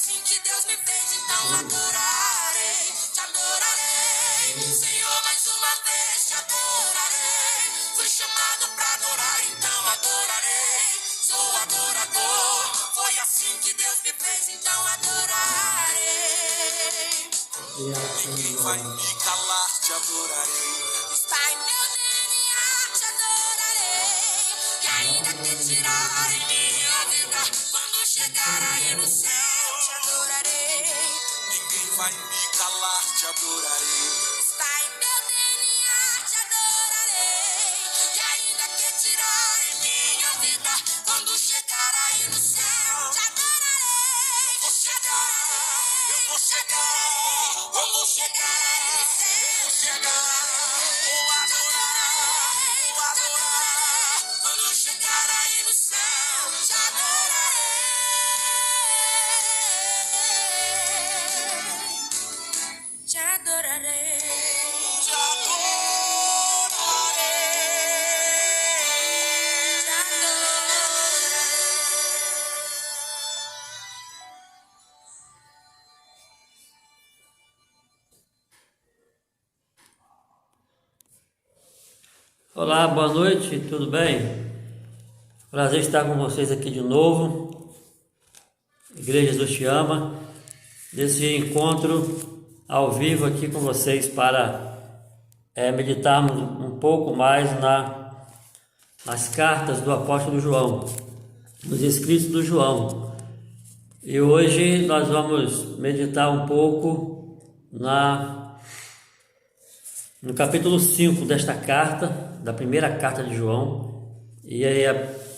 assim que Deus me fez, então adorarei, te adorarei. Senhor, mais uma vez te adorarei. Fui chamado pra adorar, então adorarei. Sou adorador, foi assim que Deus me fez, então adorarei. Ninguém vai me calar, te adorarei. Está em meu DNA, te adorarei. E ainda que tirarem minha vida, quando chegar aí no céu, te adorarei. Ninguém vai me calar, te adorarei. Está em meu DNA, te adorarei. E ainda que tirarem minha vida, quando chegar aí no céu, te adorarei. Eu vou chegar, eu vou chegar. Vou chegar aí no céu, chegar. Vou adorar. Quando chegar aí no céu, te adorarei. Te adorarei. Te adorarei. Te adorarei. Olá, boa noite, tudo bem? Prazer estar com vocês aqui de novo. Igreja Jesus te ama. Nesse encontro ao vivo aqui com vocês para meditarmos um pouco mais nas cartas do apóstolo João, nos escritos do João. E hoje nós vamos meditar um pouco no capítulo 5 desta carta, da primeira carta de João, e aí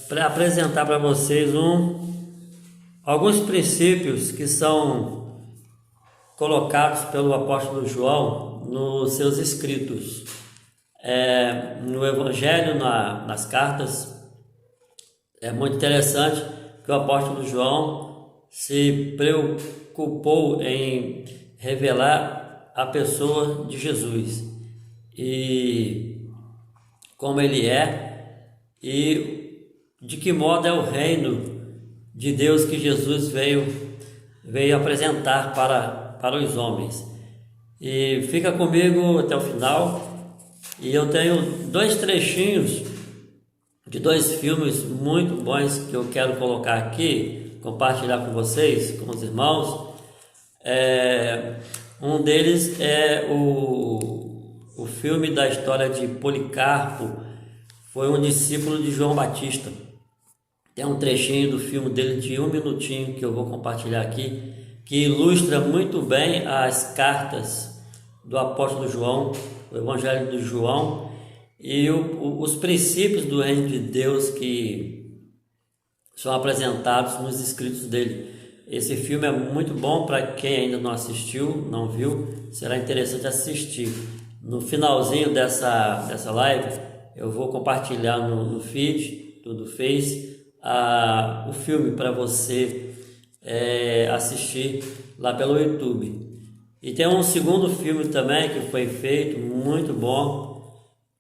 para apresentar para vocês alguns princípios que são colocados pelo apóstolo João nos seus escritos. No Evangelho, nas cartas, é muito interessante que o apóstolo João se preocupou em revelar a pessoa de Jesus e como ele é e de que modo é o reino de Deus que Jesus veio apresentar para os homens. E fica comigo até o final, e eu tenho dois trechinhos de dois filmes muito bons que eu quero colocar aqui, compartilhar com vocês, com os irmãos. Um deles é o filme da história de Policarpo, foi um discípulo de João Batista. Tem um trechinho do filme dele de 1 minutinho que eu vou compartilhar aqui, que ilustra muito bem as cartas do apóstolo João, o Evangelho de João, e os princípios do reino de Deus que são apresentados nos escritos dele. Esse filme é muito bom para quem ainda não assistiu, não viu, será interessante assistir. No finalzinho dessa live, eu vou compartilhar no feed do Face o filme para você assistir lá pelo YouTube. E tem um segundo filme também que foi feito, muito bom,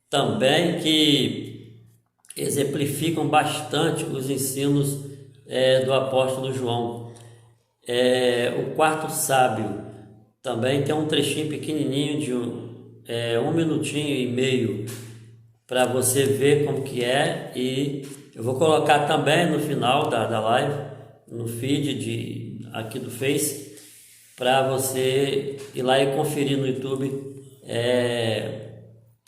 também, que exemplificam bastante os ensinos do apóstolo João. O Quarto Sábio, também tem um trechinho pequenininho de 1 minutinho e meio para você ver como que é, e eu vou colocar também no final da live, no feed aqui do Face, para você ir lá e conferir no YouTube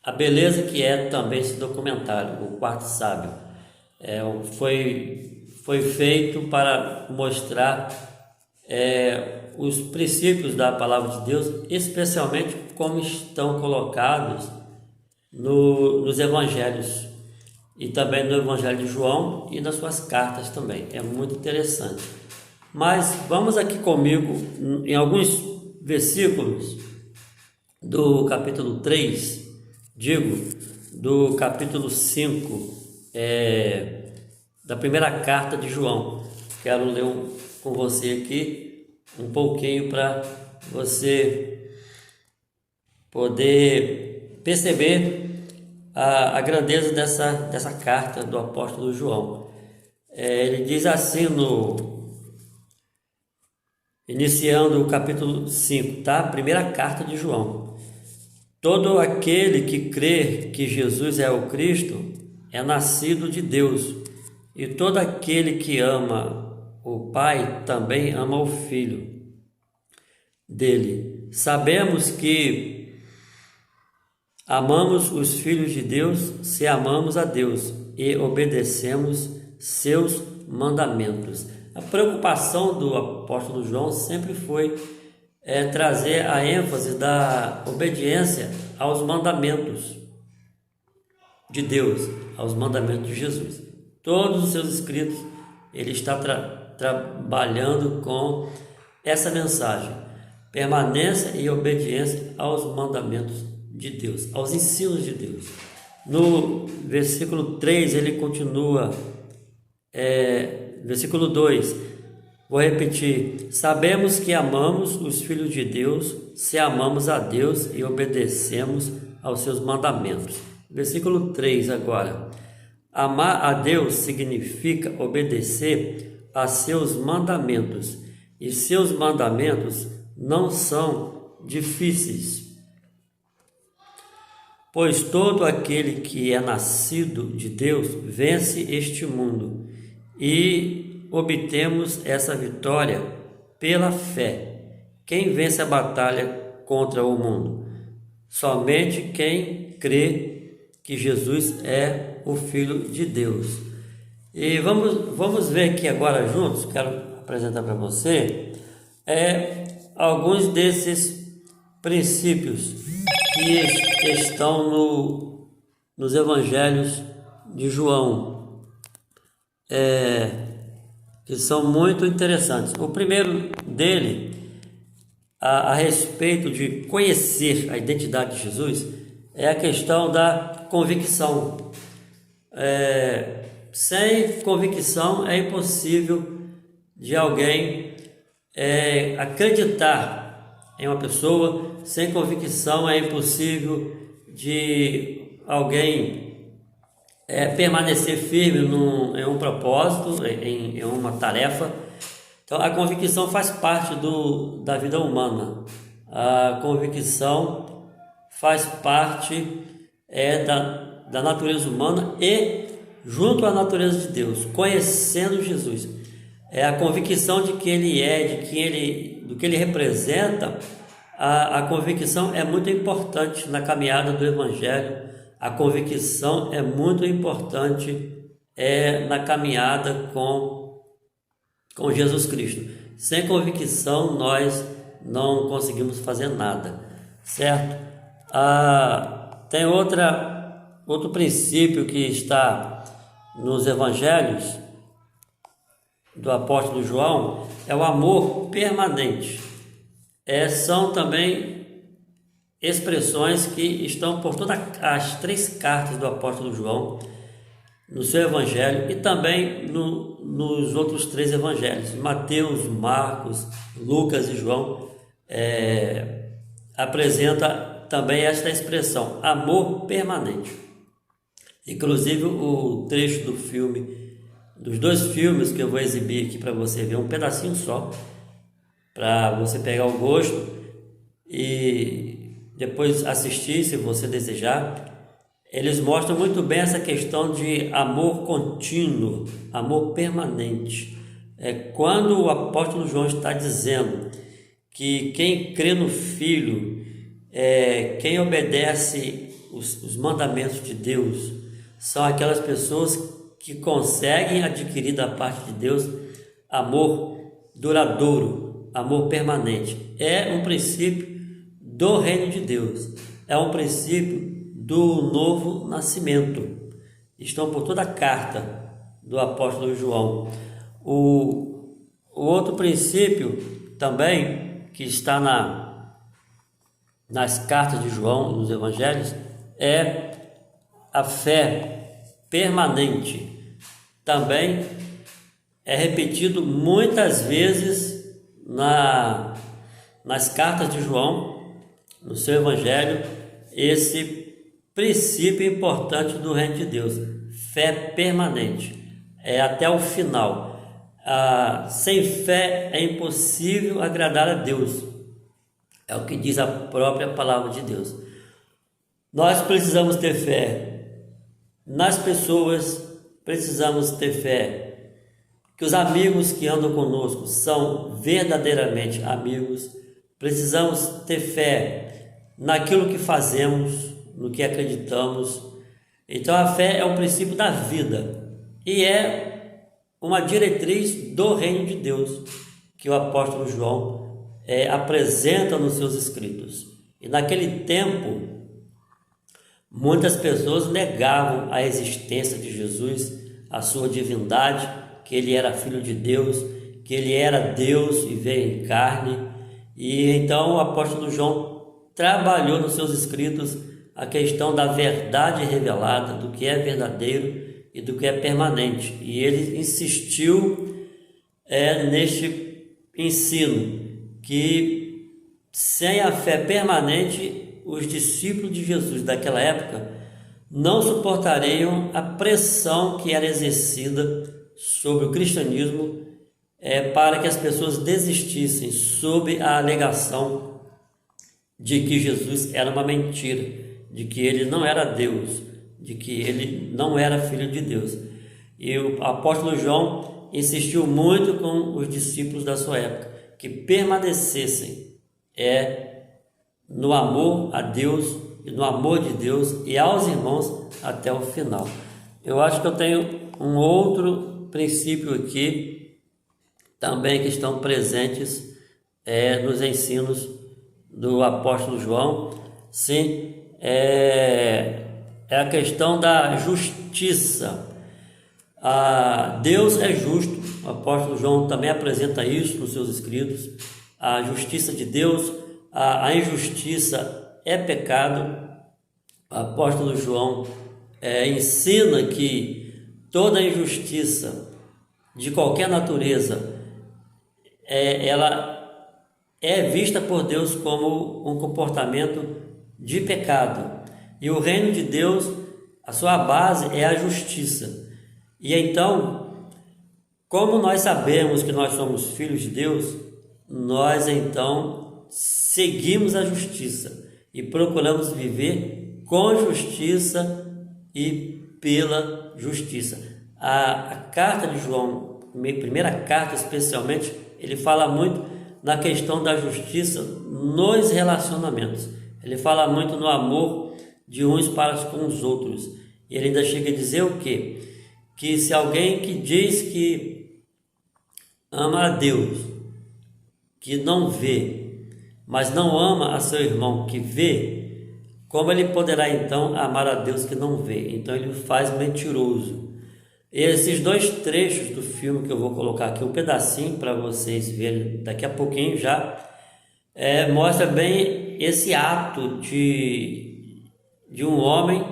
a beleza que é também esse documentário, O Quarto Sábio. Foi feito para mostrar os princípios da palavra de Deus, especialmente como estão colocados nos evangelhos, e também no Evangelho de João e nas suas cartas também. É muito interessante. Mas vamos aqui comigo em alguns versículos do capítulo 3, do capítulo 5 da primeira carta de João. Quero ler com você aqui um pouquinho para você poder perceber a grandeza dessa carta do apóstolo João. Ele diz assim iniciando o capítulo 5, tá? Primeira carta de João. Todo aquele que crê que Jesus é o Cristo é nascido de Deus, e todo aquele que ama o Pai também ama o Filho dele. Sabemos que amamos os filhos de Deus se amamos a Deus e obedecemos seus mandamentos. A preocupação do apóstolo João sempre foi trazer a ênfase da obediência aos mandamentos de Deus, aos mandamentos de Jesus. Todos os seus escritos, ele está trabalhando com essa mensagem: permanência e obediência aos mandamentos de Deus, aos ensinos de Deus. No versículo 3, ele continua, versículo 2, vou repetir: sabemos que amamos os filhos de Deus se amamos a Deus e obedecemos aos seus mandamentos. Versículo 3 agora: amar a Deus significa obedecer a seus mandamentos, e seus mandamentos não são difíceis, pois todo aquele que é nascido de Deus vence este mundo, e obtemos essa vitória pela fé. Quem vence a batalha contra o mundo? Somente quem crê que Jesus é o Filho de Deus. E vamos ver aqui agora juntos, quero apresentar para você alguns desses princípios que estão nos evangelhos de João, que são muito interessantes. O primeiro dele, a respeito de conhecer a identidade de Jesus, é a questão da convicção. Sem convicção é impossível de alguém acreditar em uma pessoa. Sem convicção é impossível de alguém permanecer firme em um propósito, em uma tarefa. Então, a convicção faz parte da vida humana. A convicção faz parte da natureza humana e junto à natureza de Deus, conhecendo Jesus. É a convicção de quem Ele é, do que Ele representa. A convicção é muito importante na caminhada do Evangelho. A convicção é muito importante na caminhada com Jesus Cristo. Sem convicção nós não conseguimos fazer nada, certo? Tem outro princípio que está nos Evangelhos do apóstolo João, é o amor permanente. São também expressões que estão por todas as 3 cartas do apóstolo João, no seu evangelho, e também nos outros 3 evangelhos, Mateus, Marcos, Lucas e João, apresenta também esta expressão, amor permanente. Inclusive o trecho do filme, dos 2 filmes que eu vou exibir aqui para você ver, um pedacinho só, para você pegar o gosto e depois assistir, se você desejar. Eles mostram muito bem essa questão de amor contínuo, amor permanente. Quando o apóstolo João está dizendo que quem crê no Filho, quem obedece os mandamentos de Deus, são aquelas pessoas que conseguem adquirir da parte de Deus amor duradouro, amor permanente. É um princípio do reino de Deus, é um princípio do novo nascimento. Estão por toda a carta do apóstolo João. O outro princípio também que está nas cartas de João, nos evangelhos, é a fé permanente. Também é repetido muitas vezes nas cartas de João, no seu evangelho, esse princípio importante do reino de Deus, fé permanente, até o final. Sem fé é impossível agradar a Deus. É o que diz a própria palavra de Deus. Nós precisamos ter fé nas pessoas, precisamos ter fé que os amigos que andam conosco são verdadeiramente amigos. Precisamos ter fé naquilo que fazemos, no que acreditamos. Então a fé é o princípio da vida e é uma diretriz do reino de Deus que o apóstolo João apresenta nos seus escritos. E naquele tempo, muitas pessoas negavam a existência de Jesus, a sua divindade, que ele era filho de Deus, que ele era Deus e veio em carne. E então o apóstolo João trabalhou nos seus escritos a questão da verdade revelada, do que é verdadeiro e do que é permanente. E ele insistiu neste ensino, que sem a fé permanente, os discípulos de Jesus daquela época não suportariam a pressão que era exercida sobre o cristianismo para que as pessoas desistissem sob a alegação de que Jesus era uma mentira, de que ele não era Deus, de que ele não era filho de Deus. E o apóstolo João insistiu muito com os discípulos da sua época, que permanecessem no amor a Deus e no amor de Deus e aos irmãos até o final. Eu acho que eu tenho um outro princípio aqui também que estão presentes nos ensinos do apóstolo João. Sim, é a questão da justiça. Deus é justo. O apóstolo João também apresenta isso nos seus escritos. A justiça de Deus, a injustiça é pecado. O apóstolo João ensina que toda injustiça de qualquer natureza ela é vista por Deus como um comportamento de pecado. E o reino de Deus, a sua base é a justiça. E então, como nós sabemos que nós somos filhos de Deus, nós então seguimos a justiça e procuramos viver com justiça e pela justiça. A carta de João, minha primeira carta especialmente, ele fala muito na questão da justiça nos relacionamentos. Ele fala muito no amor de uns para com os outros. E ele ainda chega a dizer o quê? Que se alguém que diz que ama a Deus, que não vê, mas não ama a seu irmão que vê, como ele poderá então amar a Deus que não vê? Então ele faz mentiroso. Esses dois trechos do filme que eu vou colocar aqui, um pedacinho para vocês verem daqui a pouquinho já, mostra bem esse ato de um homem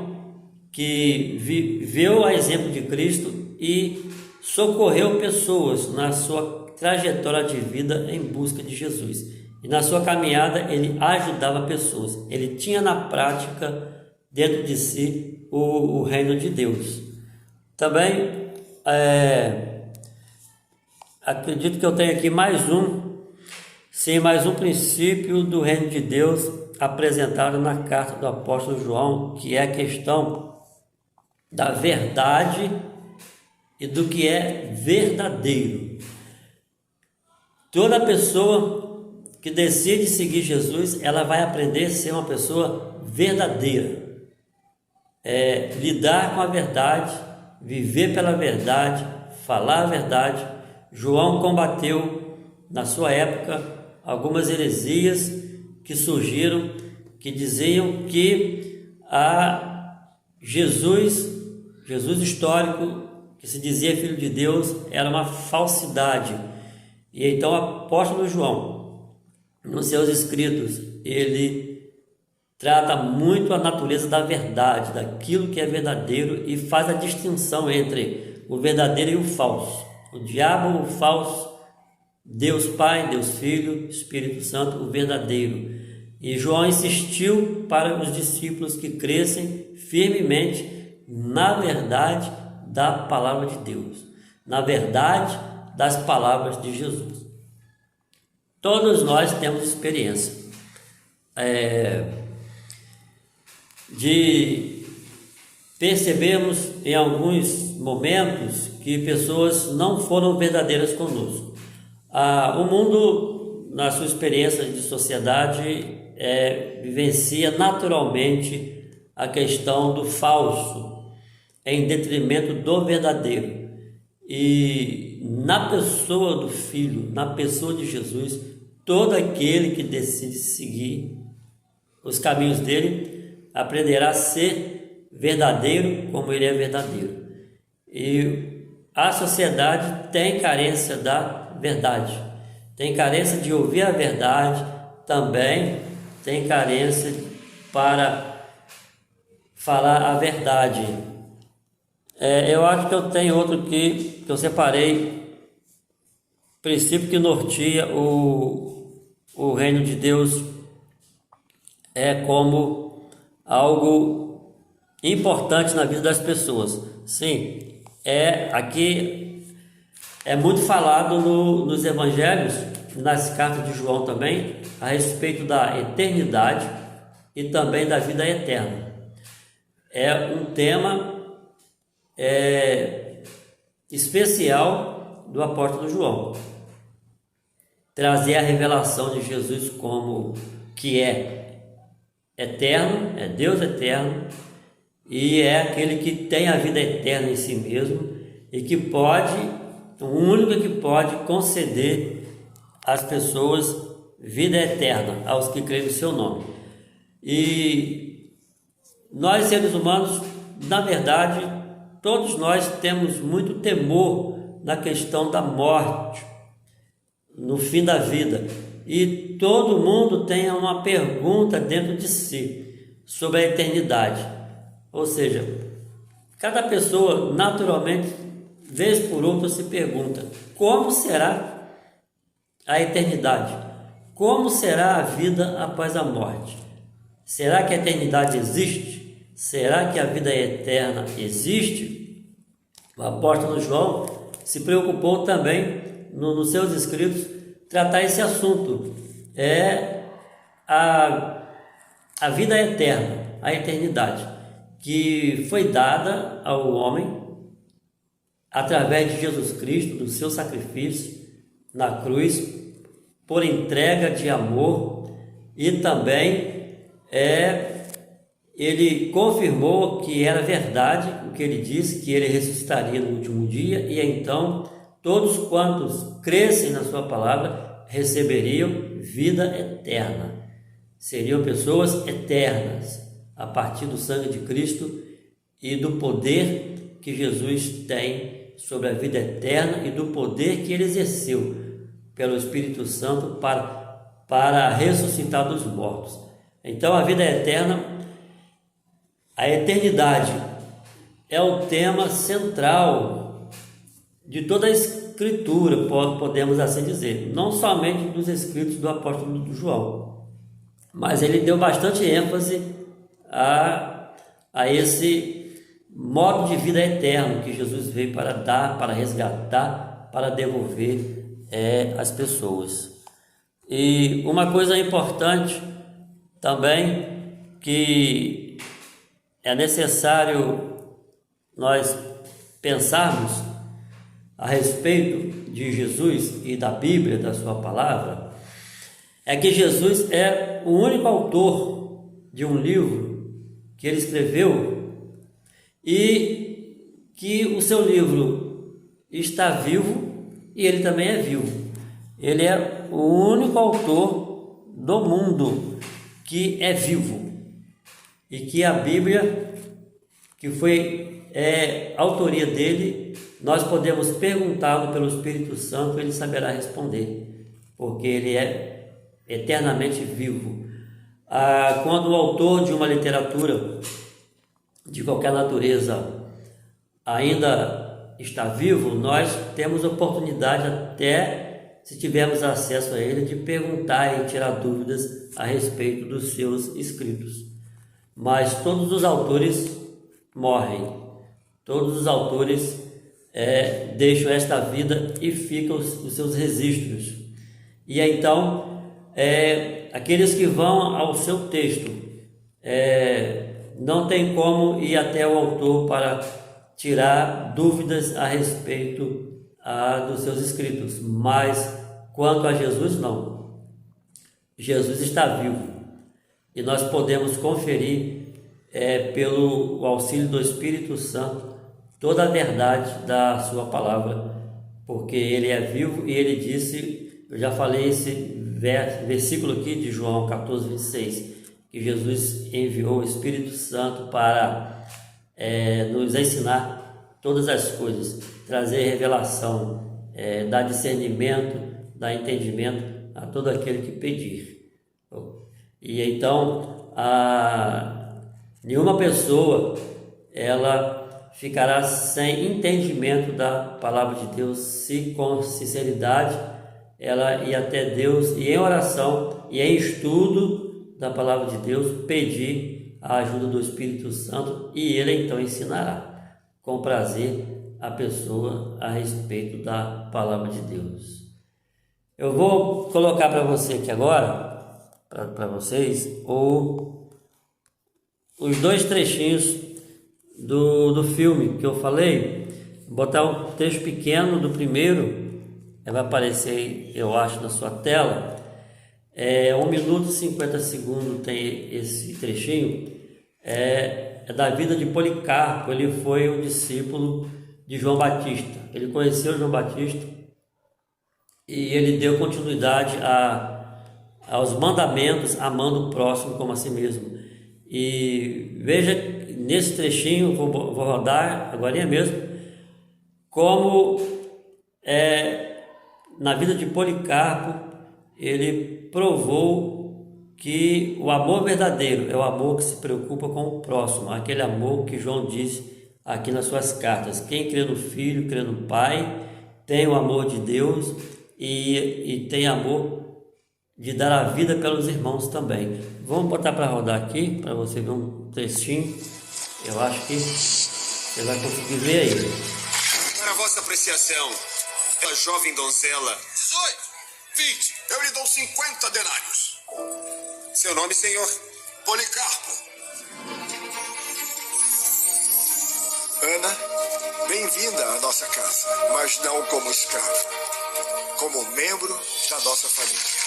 que viveu a exemplo de Cristo e socorreu pessoas na sua trajetória de vida em busca de Jesus. E na sua caminhada ele ajudava pessoas. Ele tinha na prática dentro de si o reino de Deus. Também acredito que eu tenho aqui mais um princípio do reino de Deus apresentado na carta do apóstolo João, que é a questão da verdade e do que é verdadeiro. Toda pessoa que decide seguir Jesus, ela vai aprender a ser uma pessoa verdadeira, lidar com a verdade, viver pela verdade, falar a verdade. João combateu na sua época algumas heresias que surgiram, que diziam que Jesus histórico, que se dizia filho de Deus, era uma falsidade. E então o apóstolo João, nos seus escritos, ele trata muito a natureza da verdade, daquilo que é verdadeiro, e faz a distinção entre o verdadeiro e o falso. O diabo, o falso, Deus Pai, Deus Filho, Espírito Santo, o verdadeiro. E João insistiu para os discípulos que crescem firmemente na verdade da palavra de Deus, na verdade das palavras de Jesus. Todos nós temos experiência de percebermos em alguns momentos que pessoas não foram verdadeiras conosco. O mundo, na sua experiência de sociedade, vivencia naturalmente a questão do falso em detrimento do verdadeiro. E na pessoa do Filho, na pessoa de Jesus, todo aquele que decide seguir os caminhos dele aprenderá a ser verdadeiro como ele é verdadeiro. E a sociedade tem carência da verdade, tem carência de ouvir a verdade, também tem carência para falar a verdade. Eu acho que eu tenho outro que eu separei, princípio que norteia o reino de Deus como algo importante na vida das pessoas. Sim, aqui é muito falado nos evangelhos, nas cartas de João também, a respeito da eternidade e também da vida eterna. É um tema especial do apóstolo João, trazer a revelação de Jesus como que é eterno, é Deus eterno, e é aquele que tem a vida eterna em si mesmo e que pode, o único que pode conceder às pessoas vida eterna, aos que creem no seu nome. E nós, seres humanos, na verdade, todos nós temos muito temor na questão da morte, no fim da vida. E todo mundo tem uma pergunta dentro de si sobre a eternidade. Ou seja, cada pessoa naturalmente, vez por outra, se pergunta: como será a eternidade? Como será a vida após a morte? Será que a eternidade existe? Será que a vida eterna existe? O apóstolo João se preocupou também nos seus escritos tratar esse assunto. A vida eterna, a eternidade, que foi dada ao homem através de Jesus Cristo, do seu sacrifício na cruz, por entrega de amor, e também ele confirmou que era verdade o que ele disse, que ele ressuscitaria no último dia, e então todos quantos crescem na sua palavra receberiam vida eterna, seriam pessoas eternas a partir do sangue de Cristo e do poder que Jesus tem sobre a vida eterna e do poder que ele exerceu pelo Espírito Santo para ressuscitar dos mortos. Então a vida eterna, a eternidade, é o tema central de toda a Escritura, podemos assim dizer, não somente dos escritos do apóstolo João, mas ele deu bastante ênfase a esse modo de vida eterno que Jesus veio para dar, para resgatar, para devolver às pessoas. E uma coisa importante também, que é necessário nós pensarmos a respeito de Jesus e da Bíblia, da sua palavra, é que Jesus é o único autor de um livro que ele escreveu e que o seu livro está vivo e ele também é vivo. Ele é o único autor do mundo que é vivo e que a Bíblia, que foi autoria dele, nós podemos perguntá-lo pelo Espírito Santo, ele saberá responder, porque ele é eternamente vivo. Quando o autor de uma literatura de qualquer natureza ainda está vivo, nós temos oportunidade, até se tivermos acesso a ele, de perguntar e tirar dúvidas a respeito dos seus escritos. Mas todos os autores morrem, todos os autores deixam esta vida e ficam os seus registros. E então, aqueles que vão ao seu texto, não tem como ir até o autor para tirar dúvidas a respeito dos seus escritos, mas quanto a Jesus, não. Jesus está vivo e nós podemos conferir pelo auxílio do Espírito Santo toda a verdade da sua palavra, porque ele é vivo e ele disse, eu já falei esse versículo aqui de João 14, 26, que Jesus enviou o Espírito Santo para nos ensinar todas as coisas, trazer revelação, dar discernimento, dar entendimento a todo aquele que pedir. E então, nenhuma pessoa ela ficará sem entendimento da palavra de Deus, se com sinceridade ela ir até Deus e em oração e em estudo da palavra de Deus pedir a ajuda do Espírito Santo, e ele então ensinará com prazer a pessoa a respeito da palavra de Deus. Eu vou colocar para você aqui agora, para vocês, os dois trechinhos do filme que eu falei. Vou botar um trecho pequeno do primeiro, vai aparecer, eu acho, na sua tela. 1 minuto e 50 segundos tem esse trechinho. É da vida de Policarpo. Ele foi um discípulo de João Batista. Ele conheceu João Batista e ele deu continuidade aos mandamentos, amando o próximo como a si mesmo. E veja nesse trechinho, vou rodar agora mesmo, como na vida de Policarpo ele provou que o amor verdadeiro é o amor que se preocupa com o próximo, aquele amor que João diz aqui nas suas cartas: quem crê no Filho, crê no Pai, tem o amor de Deus e tem amor de dar a vida pelos irmãos também. Vamos botar para rodar aqui, para você ver um trechinho. Eu acho que você vai conseguir ver aí. Para a vossa apreciação, a jovem donzela... 18, 20, eu lhe dou 50 denários. Seu nome, senhor? Policarpo. Ana, bem-vinda à nossa casa, mas não como escravo, como membro da nossa família.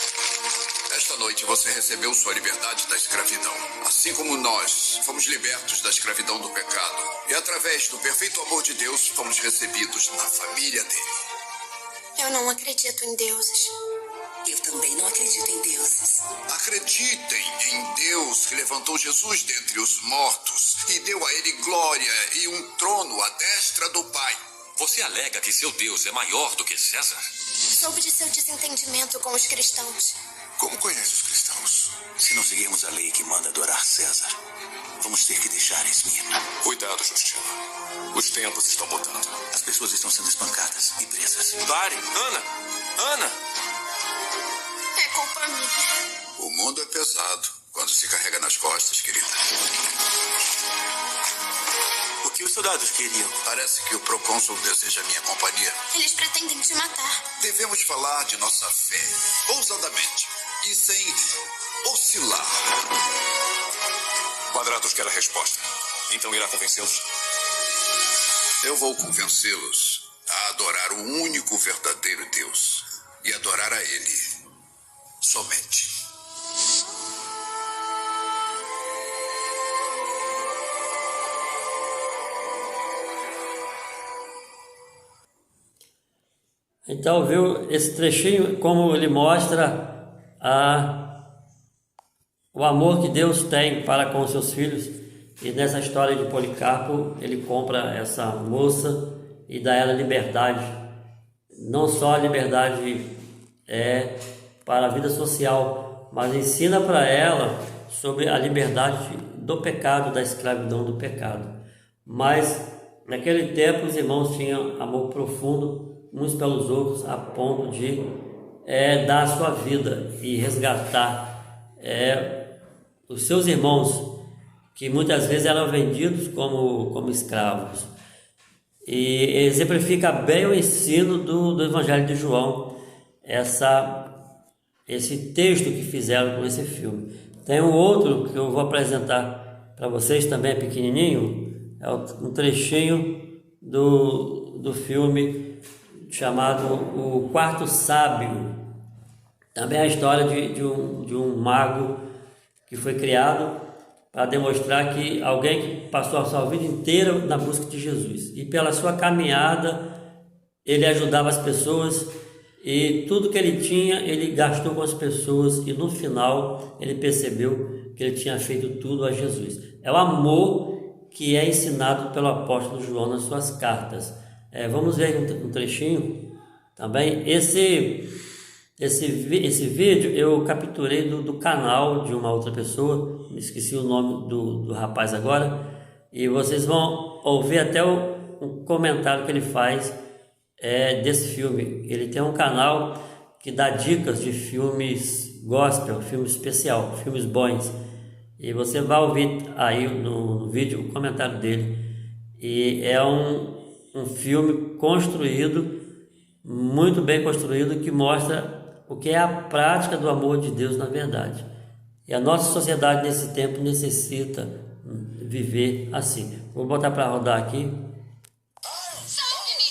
Esta noite você recebeu sua liberdade da escravidão, assim como nós fomos libertos da escravidão do pecado. E através do perfeito amor de Deus, fomos recebidos na família dele. Eu não acredito em deuses. Eu também não acredito em deuses. Acreditem em Deus que levantou Jesus dentre os mortos e deu a ele glória e um trono à destra do Pai. Você alega que seu Deus é maior do que César? Soube de seu desentendimento com os cristãos. Como conhece os cristãos? Se não seguirmos a lei que manda adorar César, vamos ter que deixar Esmirna. Cuidado, Justino. Os tempos estão mudando. As pessoas estão sendo espancadas e presas. Pare! Ana! Ana! É culpa minha. O mundo é pesado quando se carrega nas costas, querida. O que os soldados queriam? Parece que o procônsul deseja minha companhia. Eles pretendem te matar. Devemos falar de nossa fé, ousadamente e sem oscilar. Quadratus quer a resposta. Então irá convencê-los? Eu vou convencê-los a adorar o único verdadeiro Deus e adorar a Ele somente. Então, viu esse trechinho, como ele mostra o amor que Deus tem para com os seus filhos. E nessa história de Policarpo, ele compra essa moça e dá a ela liberdade. Não só a liberdade para a vida social, mas ensina para ela sobre a liberdade do pecado, da escravidão do pecado. Mas naquele tempo os irmãos tinham amor profundo uns pelos outros, a ponto de dar a sua vida e resgatar os seus irmãos, que muitas vezes eram vendidos como escravos. e exemplifica bem o ensino do Evangelho de João, esse texto que fizeram com esse filme. Tem um outro que eu vou apresentar para vocês, também é pequenininho, é um trechinho do filme chamado O Quarto Sábio. Também é a história de um mago que foi criado para demonstrar que alguém que passou a sua vida inteira na busca de Jesus, e pela sua caminhada ele ajudava as pessoas, e tudo que ele tinha ele gastou com as pessoas, e no final ele percebeu que ele tinha feito tudo a Jesus. É o amor que é ensinado pelo apóstolo João nas suas cartas. Vamos ver um trechinho também. Esse vídeo eu capturei do canal de uma outra pessoa, me esqueci o nome do rapaz agora, e vocês vão ouvir até um comentário que ele faz desse filme. Ele tem um canal que dá dicas de filmes gospel, filme especial, filmes bons, e você vai ouvir aí no vídeo o comentário dele. E é um filme construído, muito bem construído, que mostra o que é a prática do amor de Deus na verdade. E a nossa sociedade nesse tempo necessita viver assim. Vou botar para rodar aqui. Samir!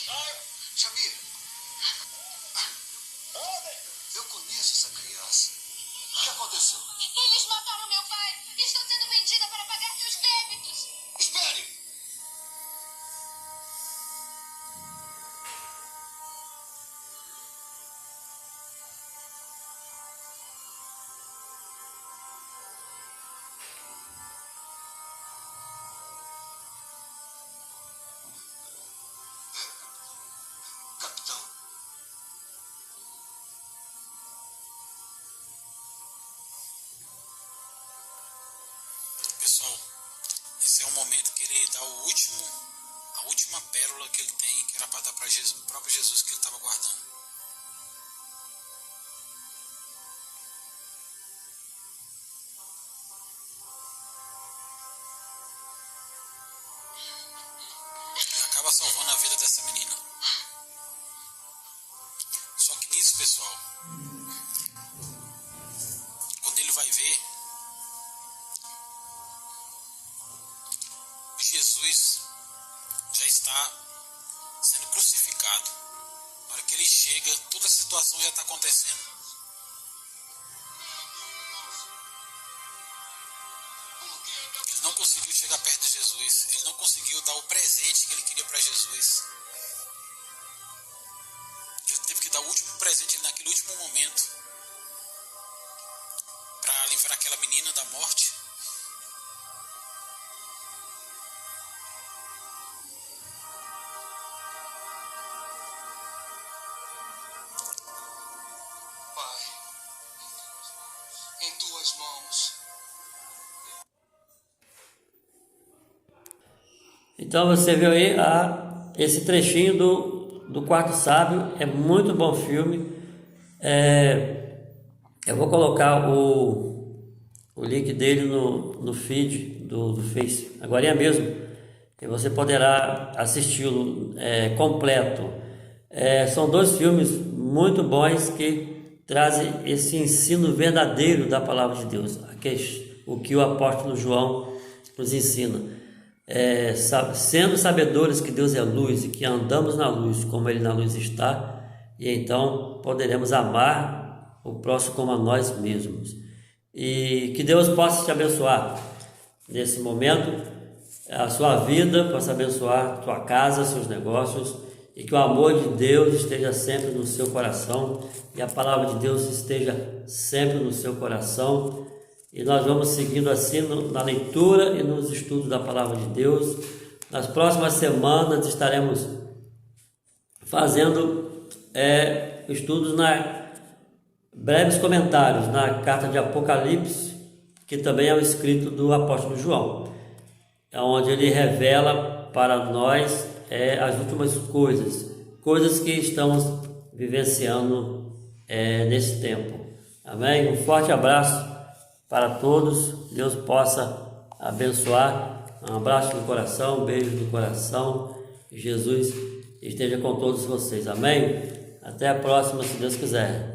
Eu conheço essa criança. O que aconteceu? Eles mataram meu pai. Estou sendo vendida para pagar seus débitos. Espere! Capitão. Pessoal, esse é o momento que ele dá a última pérola que ele tem, que era para dar para Jesus, o próprio Jesus que ele estava guardando. Ele acaba salvando a vida dessa menina. Só que nisso, pessoal, quando ele vai ver, Jesus já está sendo crucificado. Na hora que ele chega, toda a situação já está acontecendo. Ele não conseguiu chegar perto de Jesus. Ele não conseguiu dar o presente que ele queria para Jesus. Ele teve que dar o último presente naquele último momento para livrar aquela menina da morte. Pai, em tuas mãos. Então você viu aí esse trechinho do Quarto Sábio. É muito bom filme. Eu vou colocar o link dele no feed do Face, agora mesmo, e você poderá assisti-lo completo. São dois filmes muito bons que trazem esse ensino verdadeiro da palavra de Deus, o que o apóstolo João nos ensina. Sendo sabedores que Deus é luz e que andamos na luz como Ele na luz está, e então poderemos amar o próximo como a nós mesmos. E que Deus possa te abençoar nesse momento, a sua vida, possa abençoar a sua casa, seus negócios, e que o amor de Deus esteja sempre no seu coração e a palavra de Deus esteja sempre no seu coração. E nós vamos seguindo assim na leitura e nos estudos da palavra de Deus. Nas próximas semanas estaremos fazendo estudos breves comentários na carta de Apocalipse, que também é o escrito do apóstolo João, onde ele revela para nós as últimas coisas que estamos vivenciando nesse tempo. Amém? Um forte abraço para todos. Deus possa abençoar. Um abraço no coração, um beijo no coração, Que Jesus esteja com todos vocês. Amém? Até a próxima, se Deus quiser.